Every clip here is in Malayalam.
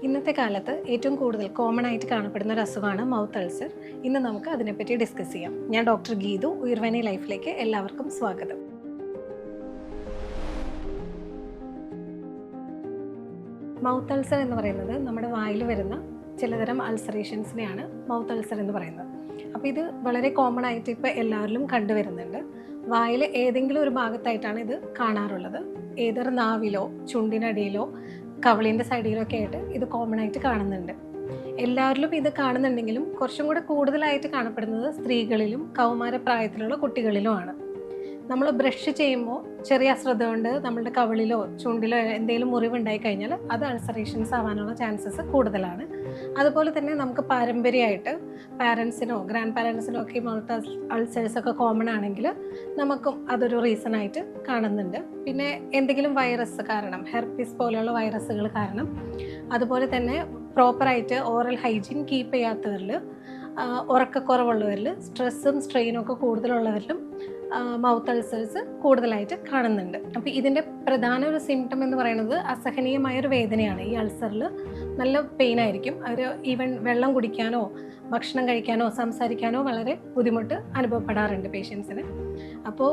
ഇന്നത്തെ കാലത്ത് ഏറ്റവും കൂടുതൽ കോമൺ ആയിട്ട് കാണപ്പെടുന്ന ഒരു അസുഖമാണ് മൗത്ത് അൾസർ. ഇന്ന് നമുക്ക് അതിനെപ്പറ്റി ഡിസ്കസ് ചെയ്യാം. ഞാൻ ഡോക്ടർ ഗീതു, ഉയർവാനി ലൈഫിലേക്ക് എല്ലാവർക്കും സ്വാഗതം. മൗത്ത് അൾസർ എന്ന് പറയുന്നത് നമ്മുടെ വായിൽ വരുന്ന ചിലതരം അൾസറേഷൻസിനെയാണ് മൗത്ത് അൾസർ എന്ന് പറയുന്നത്. അപ്പോൾ ഇത് വളരെ കോമൺ ആയിട്ട് ഇപ്പോൾ എല്ലാവരിലും കണ്ടുവരുന്നുണ്ട്. വായിൽ ഏതെങ്കിലും ഒരു ഭാഗത്തായിട്ടാണ് ഇത് കാണാറുള്ളത്. ഏതൊരു നാവിലോ ചുണ്ടിനടിയിലോ കവിളിൻ്റെ സൈഡിലോ ഒക്കെ ആയിട്ട് ഇത് കോമൺ ആയിട്ട് കാണുന്നുണ്ട്. എല്ലാവരിലും ഇത് കാണുന്നുണ്ടെങ്കിലും കുറച്ചും കൂടെ കൂടുതലായിട്ട് കാണപ്പെടുന്നത് സ്ത്രീകളിലും കൗമാരപ്രായത്തിലുള്ള കുട്ടികളിലുമാണ്. നമ്മൾ ബ്രഷ് ചെയ്യുമ്പോൾ ചെറിയ അശ്രദ്ധ കൊണ്ട് നമ്മളുടെ കവിളിലോ ചുണ്ടിലോ എന്തെങ്കിലും മുറിവുണ്ടായി കഴിഞ്ഞാൽ അത് അൾസറേഷൻസ് ആവാനുള്ള ചാൻസസ് കൂടുതലാണ്. അതുപോലെ തന്നെ നമുക്ക് പാരമ്പര്യമായിട്ട് പാരൻസിനോ ഗ്രാൻഡ് പാരൻസിനോ ഒക്കെ മൗത്ത് അൾസേഴ്സ് ഒക്കെ കോമൺ ആണെങ്കിൽ നമുക്കും അതൊരു റീസൺ ആയിട്ട് കാണുന്നുണ്ട്. പിന്നെ എന്തെങ്കിലും വൈറസ് കാരണം, ഹെർപ്പിസ് പോലെയുള്ള വൈറസുകൾ കാരണം, അതുപോലെ തന്നെ പ്രോപ്പറായിട്ട് ഓറൽ ഹൈജീൻ കീപ്പ് ചെയ്യാത്തവരിൽ, ഉറക്കക്കുറവുള്ളവരിൽ, സ്ട്രെസ്സും സ്ട്രെയിനും ഒക്കെ കൂടുതലുള്ളവരിലും മൗത്ത് അൾസേഴ്സ് കൂടുതലായിട്ട് കാണുന്നുണ്ട്. അപ്പോൾ ഇതിൻ്റെ പ്രധാന ഒരു സിംറ്റം എന്ന് പറയുന്നത് അസഹനീയമായൊരു വേദനയാണ്. ഈ അൾസറിൽ നല്ല പെയിൻ ആയിരിക്കും. അവർ ഈവൻ വെള്ളം കുടിക്കാനോ ഭക്ഷണം കഴിക്കാനോ സംസാരിക്കാനോ വളരെ ബുദ്ധിമുട്ട് അനുഭവപ്പെടാറുണ്ട് പേഷ്യൻസിന്. അപ്പോൾ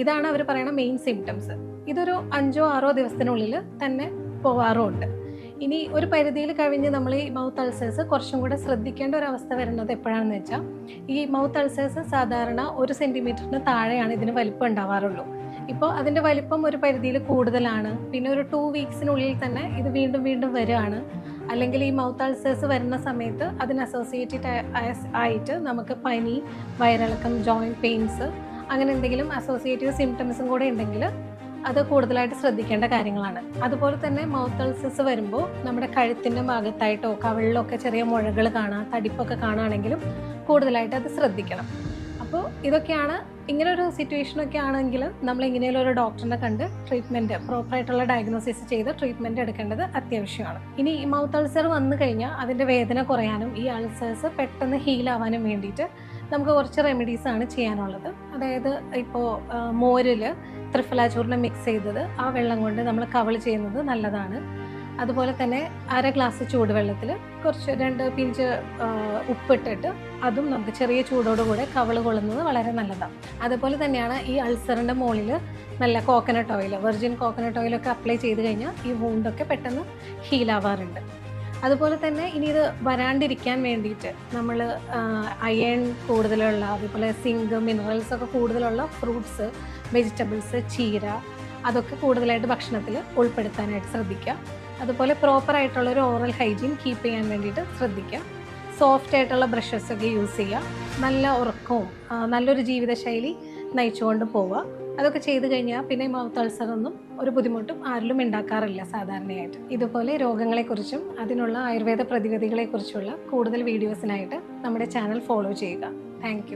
ഇതാണ് അവർ പറയുന്ന മെയിൻ സിംറ്റംസ്. ഇതൊരു 5-6 ദിവസത്തിനുള്ളിൽ തന്നെ പോവാറുമുണ്ട്. ഇനി ഒരു പരിധിയിൽ കഴിഞ്ഞ് നമ്മൾ ഈ മൗത്ത് അൾസേഴ്സ് കുറച്ചും കൂടെ ശ്രദ്ധിക്കേണ്ട ഒരു അവസ്ഥ വരുന്നത് എപ്പോഴാണെന്ന് വെച്ചാൽ, ഈ മൗത്ത് അൾസേഴ്സ് സാധാരണ 1 സെൻറ്റിമീറ്ററിന് താഴെയാണ് ഇതിന് വലിപ്പം ഉണ്ടാവാറുള്ളൂ. ഇപ്പോൾ അതിൻ്റെ വലിപ്പം ഒരു പരിധിയിൽ കൂടുതലാണ്, പിന്നെ ഒരു 2 വീക്സിനുള്ളിൽ തന്നെ ഇത് വീണ്ടും വീണ്ടും വരികയാണ്, അല്ലെങ്കിൽ ഈ മൗത്ത് അൾസേഴ്സ് വരുന്ന സമയത്ത് അതിന് അസോസിയേറ്റഡ് ആയിട്ട് നമുക്ക് പനി, വയറിളക്കം, ജോയിൻറ്റ് പെയിൻസ്, അങ്ങനെ എന്തെങ്കിലും അസോസിയേറ്റീവ് സിംറ്റംസും കൂടെ ഉണ്ടെങ്കിൽ അത് കൂടുതലായിട്ട് ശ്രദ്ധിക്കേണ്ട കാര്യങ്ങളാണ്. അതുപോലെ തന്നെ മൗത്ത് അൾസേഴ്സ് വരുമ്പോൾ നമ്മുടെ കഴുത്തിൻ്റെ ഭാഗത്തായിട്ടോ കവിളിലോ ഒക്കെ ചെറിയ മുഴകൾ കാണാം, തടിപ്പൊക്കെ കാണുകയാണെങ്കിലും കൂടുതലായിട്ട് അത് ശ്രദ്ധിക്കണം. അപ്പോൾ ഇതൊക്കെയാണ്, ഇങ്ങനൊരു സിറ്റുവേഷനൊക്കെ ആണെങ്കിൽ നമ്മൾ ഇങ്ങനെയുള്ള ഒരു ഡോക്ടറിനെ കണ്ട് ട്രീറ്റ്മെൻറ്റ്, പ്രോപ്പറായിട്ടുള്ള ഡയഗ്നോസിസ് ചെയ്ത് ട്രീറ്റ്മെൻറ്റ് എടുക്കേണ്ടത് അത്യാവശ്യമാണ്. ഇനി ഈ മൗത്ത് അൾസർ വന്നു കഴിഞ്ഞാൽ അതിൻ്റെ വേദന കുറയാനും ഈ അൾസേഴ്സ് പെട്ടെന്ന് ഹീലാവാനും വേണ്ടിയിട്ട് നമുക്ക് കുറച്ച് റെമഡീസാണ് ചെയ്യാനുള്ളത്. അതായത് ഇപ്പോൾ മോരിൽ ത്രിഫലാചൂർണം മിക്സ് ചെയ്തത് ആ വെള്ളം കൊണ്ട് നമ്മൾ കവിള് ചെയ്യുന്നത് നല്ലതാണ്. അതുപോലെ തന്നെ 1/2 ഗ്ലാസ് ചൂടുവെള്ളത്തിൽ കുറച്ച് 2 പിഞ്ച് ഉപ്പിട്ടിട്ട് അതും നമുക്ക് ചെറിയ ചൂടോടുകൂടെ കവിള് കൊള്ളുന്നത് വളരെ നല്ലതാണ്. അതുപോലെ തന്നെയാണ് ഈ അൾസറിൻ്റെ മുകളിൽ നല്ല കോക്കനട്ട് ഓയിൽ, വെർജിൻ കോക്കനട്ട് ഓയിലൊക്കെ അപ്ലൈ ചെയ്ത് കഴിഞ്ഞാൽ ഈ വൂണ്ടൊക്കെ പെട്ടെന്ന് ഹീലാവാറുണ്ട്. അതുപോലെ തന്നെ ഇനി ഇത് വരാണ്ടിരിക്കാൻ വേണ്ടിയിട്ട് നമ്മൾ അയൺ കൂടുതലുള്ള, അതുപോലെ സിങ്ക്, മിനറൽസ് ഒക്കെ കൂടുതലുള്ള ഫ്രൂട്ട്സ്, വെജിറ്റബിൾസ്, ചീര, അതൊക്കെ കൂടുതലായിട്ട് ഭക്ഷണത്തിൽ ഉൾപ്പെടുത്താനായിട്ട് ശ്രദ്ധിക്കുക. അതുപോലെ പ്രോപ്പറായിട്ടുള്ളൊരു ഓറൽ ഹൈജീൻ കീപ്പ് ചെയ്യാൻ വേണ്ടിയിട്ട് ശ്രദ്ധിക്കുക. സോഫ്റ്റ് ആയിട്ടുള്ള ബ്രഷസ് ഒക്കെ യൂസ് ചെയ്യുക. നല്ല ഉറക്കവും നല്ലൊരു ജീവിതശൈലി നയിച്ചുകൊണ്ട് പോവുക. അതൊക്കെ ചെയ്ത് കഴിഞ്ഞാൽ പിന്നെ മൗത്ത് അൾസറൊന്നും ഒരു ബുദ്ധിമുട്ടും ആരിലും ഉണ്ടാക്കാറില്ല സാധാരണയായിട്ട്. ഇതുപോലെ രോഗങ്ങളെക്കുറിച്ചും അതിനുള്ള ആയുർവേദ പ്രതിവിധികളെക്കുറിച്ചുള്ള കൂടുതൽ വീഡിയോസിനായിട്ട് നമ്മുടെ ചാനൽ ഫോളോ ചെയ്യുക. താങ്ക്